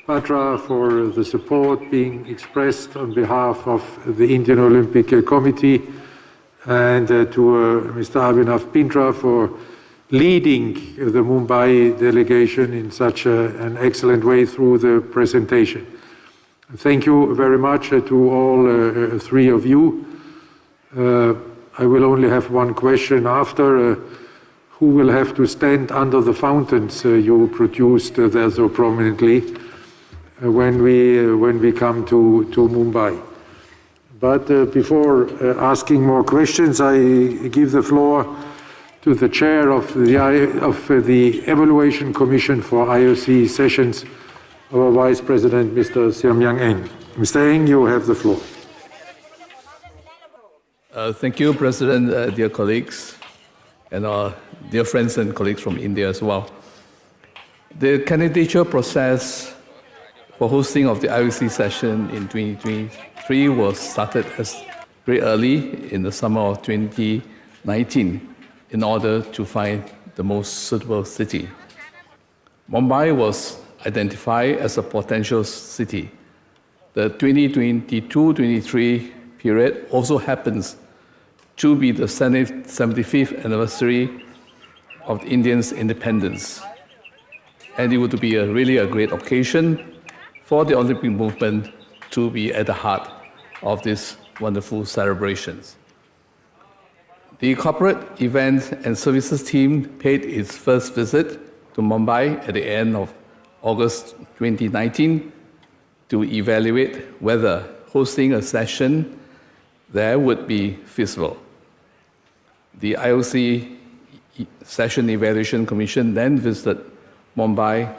Batra for the support being expressed on behalf of the Indian Olympic Committee, and to Mr. Abhinav Pindra for leading the Mumbai delegation in such an excellent way through the presentation. Thank you very much to all three of you. I will only have one question after. Who will have to stand under the fountains you produced there so prominently when we come to Mumbai? But before asking more questions, I give the floor to the chair of the Evaluation Commission for IOC sessions, our Vice President, Mr. Siamyang Eng. Mr. Eng, you have the floor. Thank you, President, dear colleagues, and our dear friends and colleagues from India as well. The candidature process for hosting of the IOC session in 2023 was started very early in the summer of 2019 in order to find the most suitable city. Mumbai was identified as a potential city. The 2022-23 period also happens to be the 75th anniversary of India's independence. And it would be really a great occasion for the Olympic movement to be at the heart of these wonderful celebrations. The corporate event and services team paid its first visit to Mumbai at the end of August 2019 to evaluate whether hosting a session there would be feasible. The IOC Session Evaluation Commission then visited Mumbai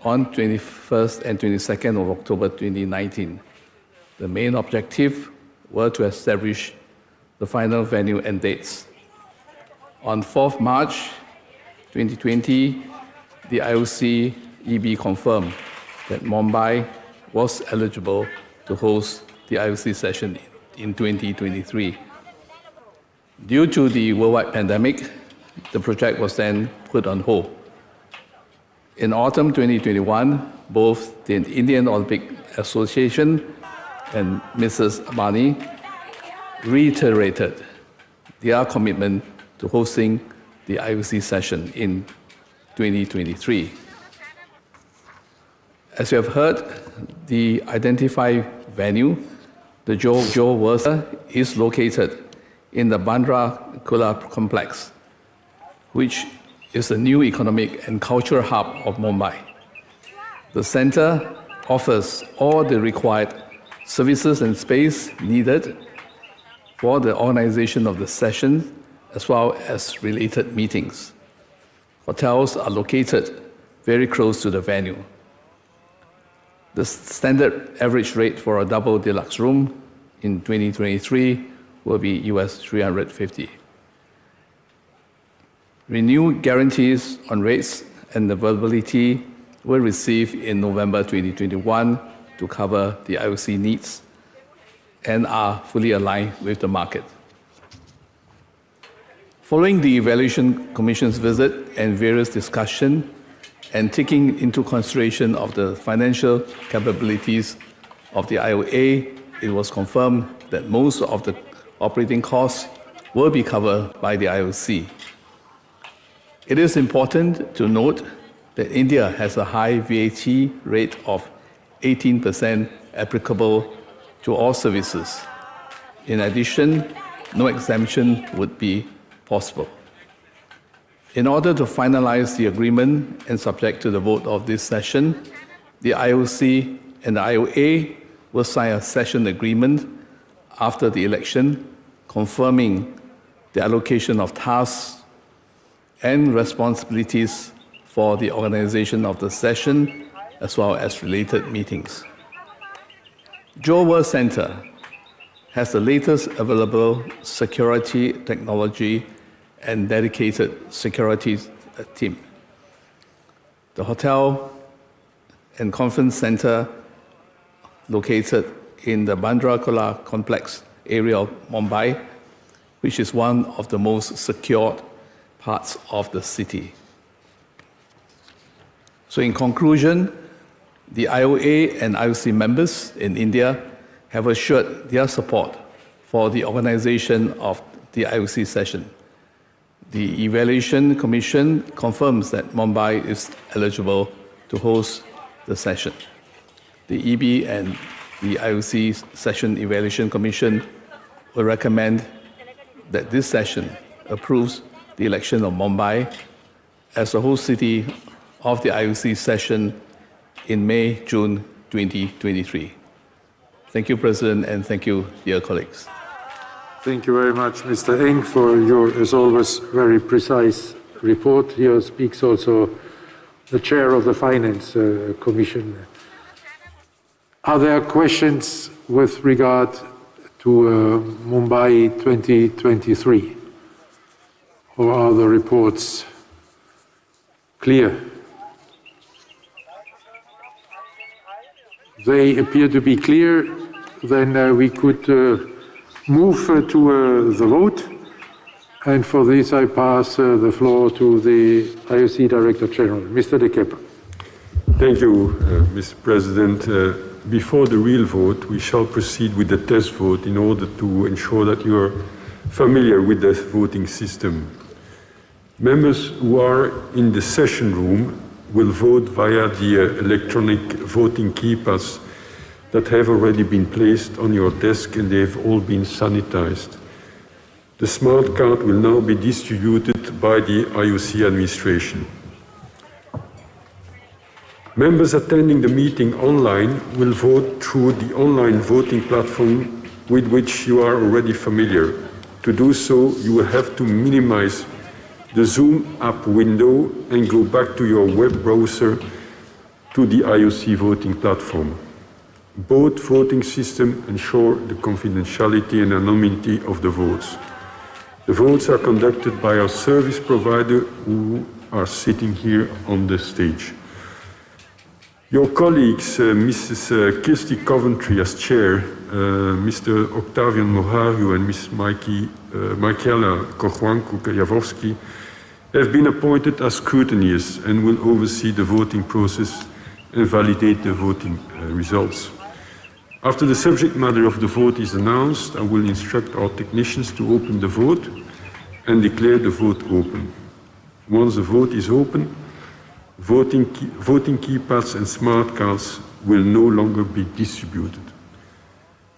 on 21st and 22nd of October 2019. The main objective were to establish the final venue and dates. On 4th March 2020, the IOC EB confirmed that Mumbai was eligible to host the IOC session in 2023. Due to the worldwide pandemic, the project was then put on hold. In autumn 2021, both the Indian Olympic Association and Mrs. Ambani reiterated their commitment to hosting the IOC session in 2023. As you have heard, the identified venue, the Joe Versa, is located in the Bandra Kurla complex, which is the new economic and cultural hub of Mumbai. The center offers all the required services and space needed for the organization of the session, as well as related meetings. Hotels are located very close to the venue. The standard average rate for a double deluxe room in 2023 will be US $350. Renewed guarantees on rates and availability were received in November 2021 to cover the IOC needs and are fully aligned with the market. Following the Evaluation Commission's visit and various discussions, and taking into consideration of the financial capabilities of the IOA, it was confirmed that most of the operating costs will be covered by the IOC. It is important to note that India has a high VAT rate of 18% applicable to all services. In addition, no exemption would be possible. In order to finalize the agreement and subject to the vote of this session, the IOC and the IOA will sign a session agreement after the election, confirming the allocation of tasks and responsibilities for the organization of the session, as well as related meetings. Joe World Center has the latest available security technology and dedicated security team. The hotel and conference center located in the Bandra Kurla complex area of Mumbai, which is one of the most secured parts of the city. So in conclusion, The IOA and IOC members in India have assured their support for the organization of the IOC session. The Evaluation Commission confirms that Mumbai is eligible to host the session. The EB and the IOC Session Evaluation Commission will recommend that this session approves the election of Mumbai as the host city of the IOC session in May-June 2023. Thank you, President, and thank you, dear colleagues. Thank you very much, Mr. Eng, for your, as always, very precise report. Here speaks also the chair of the Finance Commission. Are there questions with regard to Mumbai 2023? Or are the reports clear? They appear to be clear. Then we could move to the vote. And for this, I pass the floor to the IOC Director General, Mr. De Kepper. Thank you, Mr. President. Before the real vote, we shall proceed with the test vote in order to ensure that you are familiar with the voting system. Members who are in the session room will vote via the electronic voting keypads that have already been placed on your desk, and they have all been sanitized. The smart card will now be distributed by the IOC administration. Members attending the meeting online will vote through the online voting platform with which you are already familiar. To do so, you will have to minimize the Zoom app window and go back to your web browser to the IOC voting platform. Both voting systems ensure the confidentiality and anonymity of the votes. The votes are conducted by our service provider who are sitting here on the stage. Your colleagues, Mrs. Kirsty Coventry as chair, Mr. Octavian Moharu and Ms. Michaela Kochwanku-Jaworski have been appointed as scrutineers and will oversee the voting process and validate the voting results. After the subject matter of the vote is announced, I will instruct our technicians to open the vote and declare the vote open. Once the vote is open, voting keypads and smart cards will no longer be distributed.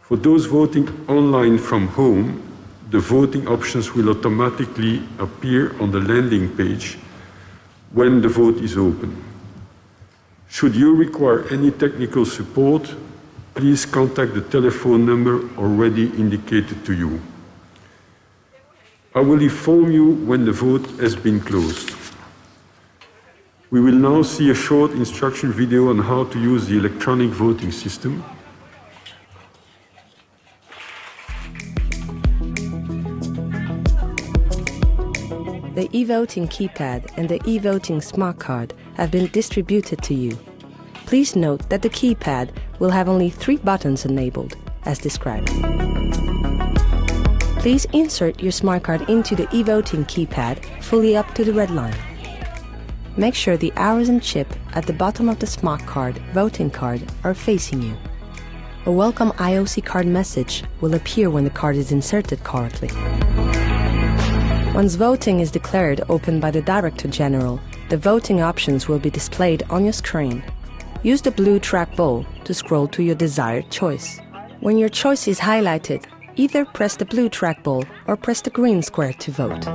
For those voting online from home, the voting options will automatically appear on the landing page when the vote is open. Should you require any technical support, please contact the telephone number already indicated to you. I will inform you when the vote has been closed. We will now see a short instruction video on how to use the electronic voting system. The e-voting keypad and the e-voting smart card have been distributed to you. Please note that the keypad will have only 3 buttons enabled, as described. Please insert your smart card into the e-voting keypad fully up to the red line. Make sure the arrows and chip at the bottom of the smart card voting card are facing you. A welcome IOC card message will appear when the card is inserted correctly. Once voting is declared open by the Director General, the voting options will be displayed on your screen. Use the blue trackball to scroll to your desired choice. When your choice is highlighted, either press the blue trackball or press the green square to vote.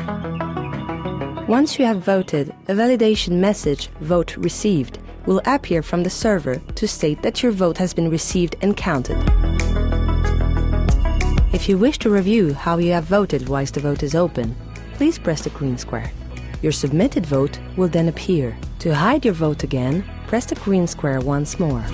Once you have voted, a validation message, "Vote Received," will appear from the server to state that your vote has been received and counted. If you wish to review how you have voted whilst the vote is open, please press the green square. Your submitted vote will then appear. To hide your vote again, press the green square once more.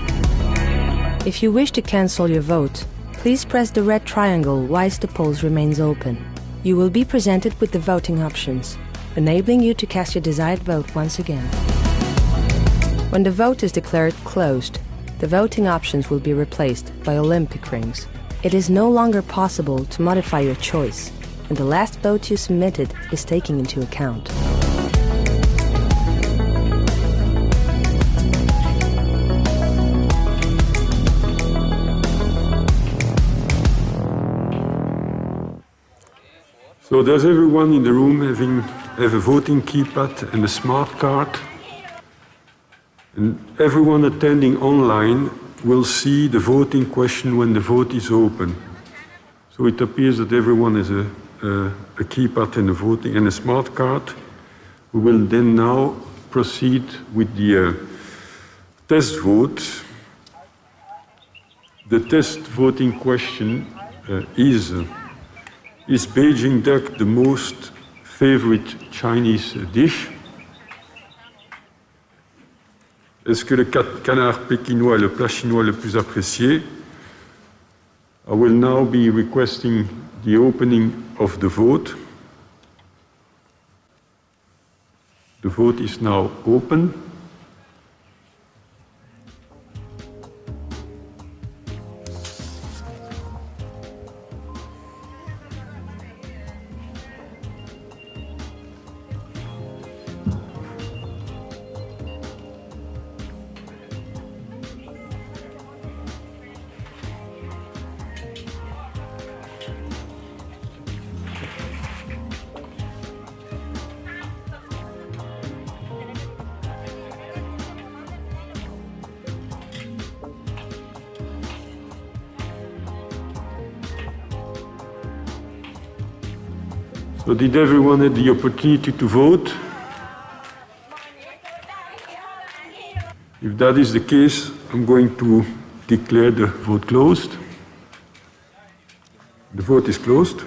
If you wish to cancel your vote, please press the red triangle whilst the polls remains open. You will be presented with the voting options, enabling you to cast your desired vote once again. When the vote is declared closed, the voting options will be replaced by Olympic rings. It is no longer possible to modify your choice, and the last vote you submitted is taken into account. So does everyone in the room have a voting keypad and a smart card? And everyone attending online will see the voting question when the vote is open. So it appears that everyone has a keypad and a voting and a smart card. We will then now proceed with the test vote. The test voting question is Beijing duck the most favorite Chinese dish? Est-ce que le canard pékinois est le plat chinois le plus apprécié? I will now be requesting the opening of the vote. The vote is now open. So did everyone have the opportunity to vote? If that is the case, I'm going to declare the vote closed. The vote is closed.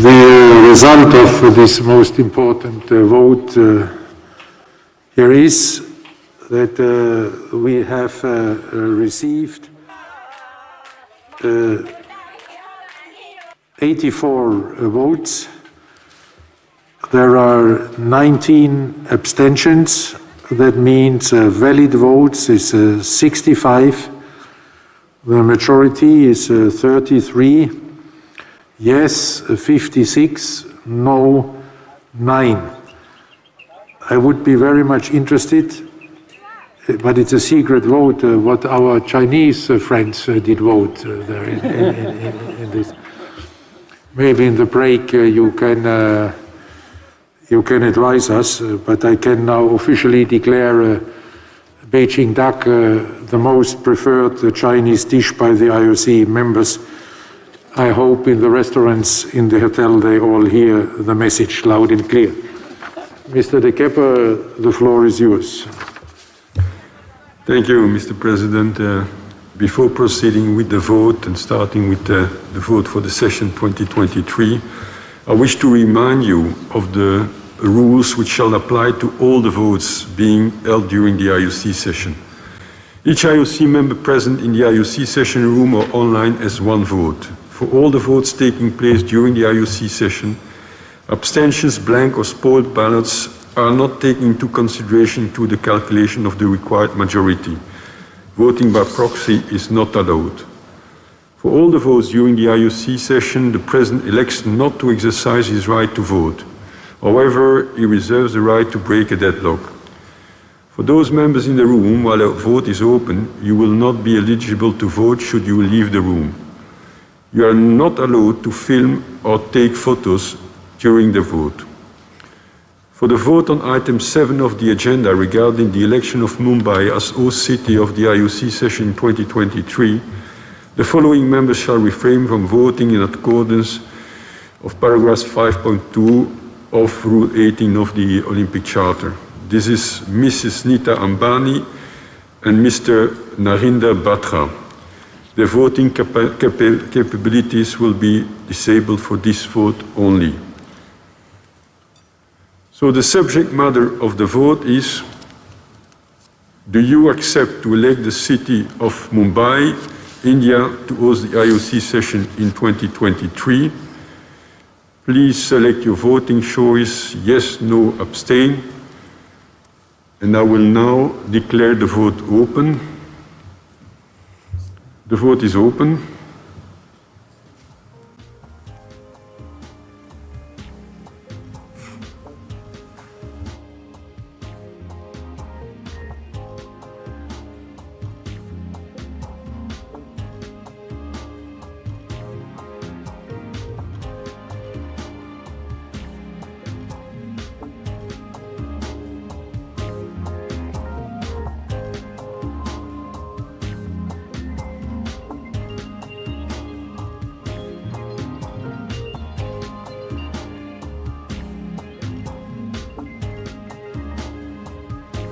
The result of this most important vote here is that we have received 84 votes. There are 19 abstentions. That means valid votes is 65. The majority is 33. Yes, 56, no, 9. I would be very much interested, but it's a secret vote, what our Chinese friends did vote there in this. Maybe in the break you can advise us, but I can now officially declare Beijing duck the most preferred Chinese dish by the IOC members. I hope in the restaurants in the hotel they all hear the message loud and clear. Mr. De Kepper, the floor is yours. Thank you, Mr. President. Before proceeding with the vote and starting with the vote for the session 2023, I wish to remind you of the rules which shall apply to all the votes being held during the IOC session. Each IOC member present in the IOC session room or online has one vote. For all the votes taking place during the IOC session, abstentions, blank or spoiled ballots are not taken into consideration to the calculation of the required majority. Voting by proxy is not allowed. For all the votes during the IOC session, the President elects not to exercise his right to vote. However, he reserves the right to break a deadlock. For those members in the room, while a vote is open, you will not be eligible to vote should you leave the room. You are not allowed to film or take photos during the vote. For the vote on item 7 of the agenda regarding the election of Mumbai as host city of the IOC session 2023, the following members shall refrain from voting in accordance of paragraph 5.2 of Rule 18 of the Olympic Charter. This is Mrs. Nita Ambani and Mr. Narinder Batra. Their voting capabilities will be disabled for this vote only. So the subject matter of the vote is, do you accept to elect the city of Mumbai, India, to host the IOC session in 2023? Please select your voting choice, yes, no, abstain. And I will now declare the vote open. The vote is open.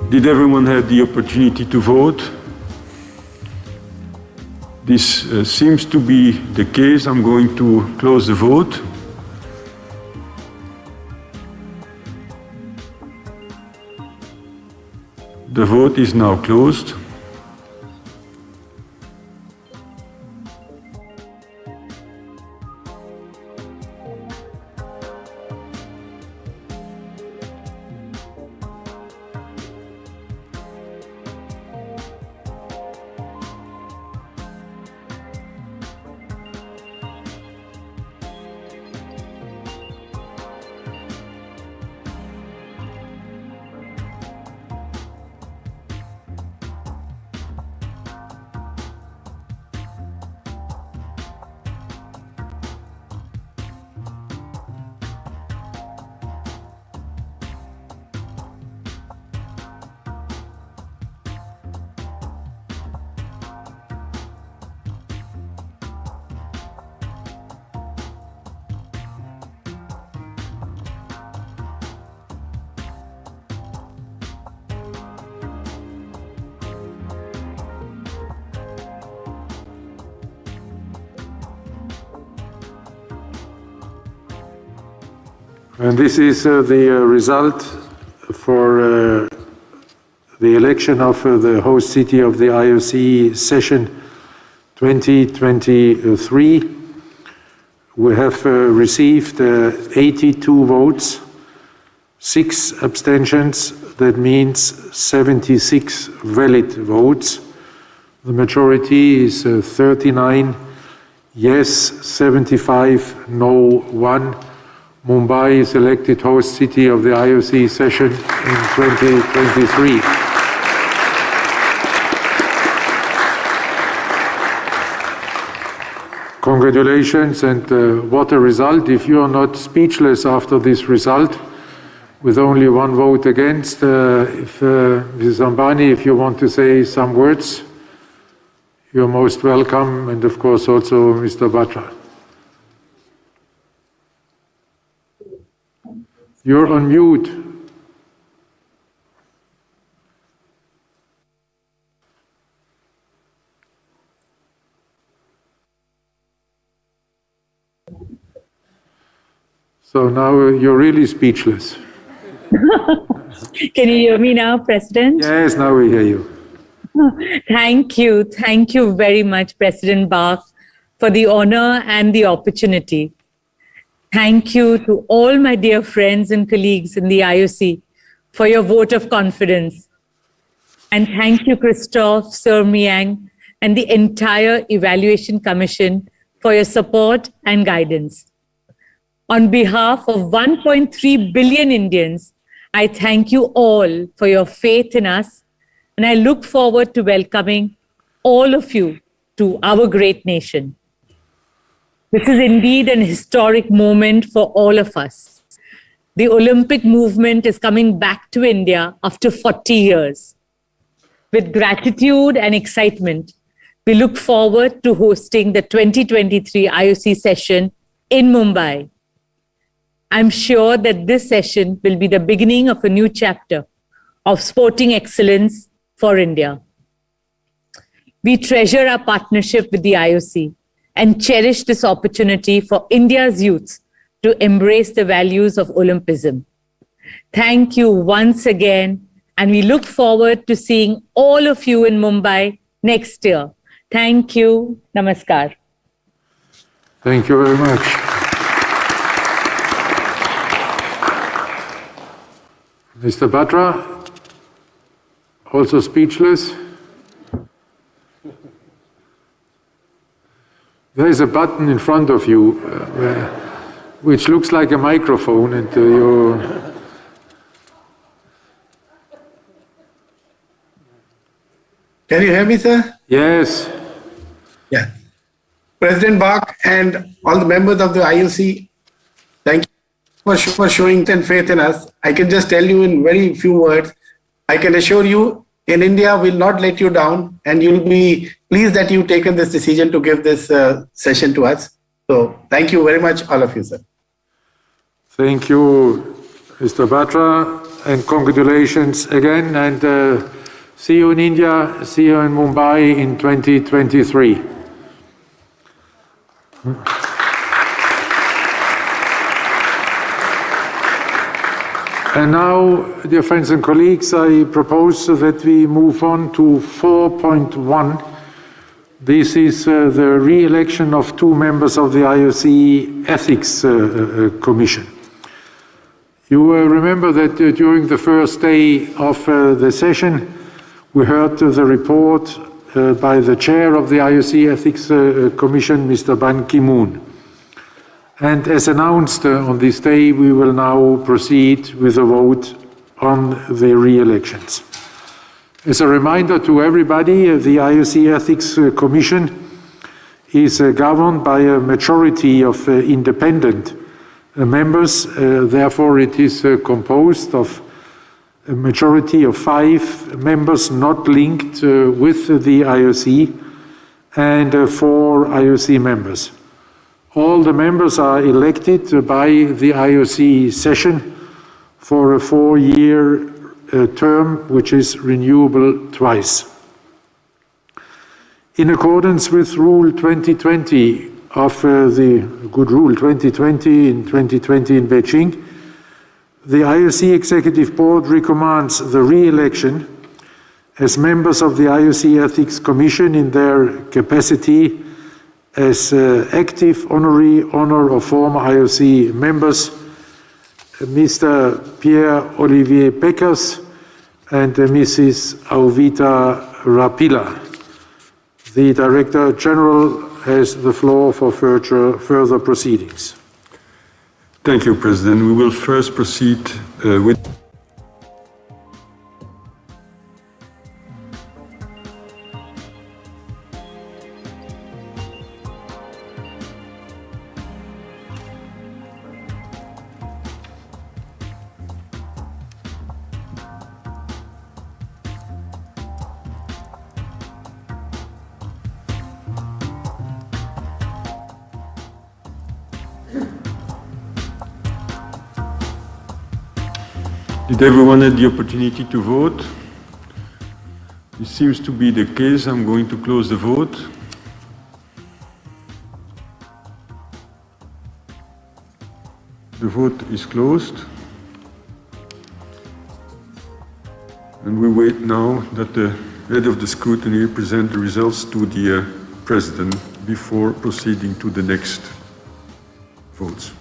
Did everyone have the opportunity to vote? This seems to be the case. I'm going to close the vote. The vote is now closed. And this is the result for the election of the host city of the IOC session 2023. We have received 82 votes, 6 abstentions. That means 76 valid votes. The majority is 39 yes, 75 no, 1. Mumbai is elected host city of the IOC session in 2023. Congratulations, and what a result. If you are not speechless after this result, with only 1 vote against, Mrs. Ambani, if you want to say some words, you're most welcome, and of course also Mr. Batra. You're on mute. So now you're really speechless. Can you hear me now, President? Yes, now we hear you. Thank you. Thank you very much, President Bach, for the honor and the opportunity. Thank you to all my dear friends and colleagues in the IOC for your vote of confidence. And thank you, Christoph, Sir Miang, and the entire Evaluation Commission for your support and guidance. On behalf of 1.3 billion Indians, I thank you all for your faith in us, and I look forward to welcoming all of you to our great nation. This is indeed an historic moment for all of us. the Olympic movement is coming back to India after 40 years. With gratitude and excitement, we look forward to hosting the 2023 IOC session in Mumbai. I'm sure that this session will be the beginning of a new chapter of sporting excellence for India. We treasure our partnership with the IOC and cherish this opportunity for India's youth to embrace the values of Olympism. Thank you once again, and we look forward to seeing all of you in Mumbai next year. Thank you. Namaskar. Thank you very much. Mr. Batra, also speechless. There is a button in front of you which looks like a microphone, and you. Can you hear me, sir? Yes. Yeah. President Bach and all the members of the IOC, thank you for showing and faith in us. I can just tell you in very few words, I can assure you, in India, we'll not let you down, and you'll be pleased that you've taken this decision to give this session to us. So thank you very much, all of you, sir. Thank you, Mr. Batra, and congratulations again, and see you in India, see you in Mumbai in 2023. And now, dear friends and colleagues, I propose that we move on to 4.1. This is the re-election of two members of the IOC Ethics Commission. You remember that during the first day of the session, we heard the report by the chair of the IOC Ethics Commission, Mr. Ban Ki-moon. And as announced on this day, we will now proceed with a vote on the re-elections. As a reminder to everybody, the IOC Ethics Commission is governed by a majority of independent members. Therefore, it is composed of a majority of 5 members not linked with the IOC and 4 IOC members. All the members are elected by the IOC session for a 4-year term, which is renewable twice. In accordance with Rule 2020 of the Good Rule 2020 in 2020 in Beijing, the IOC Executive Board recommends the re-election as members of the IOC Ethics Commission in their capacity as active honorary honor or former IOC members, Mr. Pierre-Olivier Peckers and Mrs. Auvita Rapila. The Director General has the floor for further proceedings. Thank you, President. We will first proceed with Did everyone have the opportunity to vote? It seems to be the case. I'm going to close the vote. The vote is closed. And we wait now that the head of the scrutiny present the results to the President before proceeding to the next votes.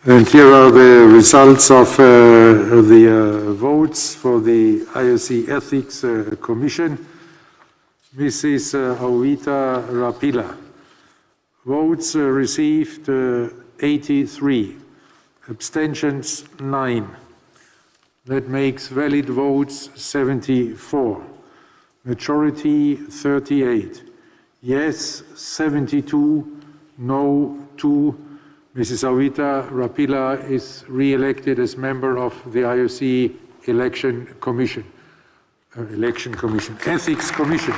And here are the results of the votes for the IOC Ethics Commission. Mrs. Ovita Rapila. Votes received 83. Abstentions 9. That makes valid votes 74. Majority 38. Yes 72. No 2. Mrs. Ovita Rapila is re-elected as member of the IOC Ethics Commission.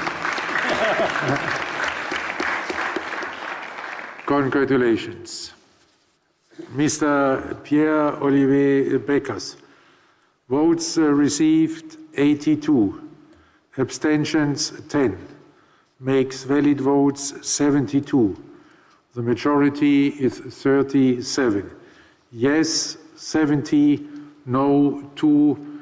Congratulations. Mr. Pierre-Olivier Beckers. Votes received 82. Abstentions 10. Makes valid votes 72. The majority is 37. Yes 70. No 2.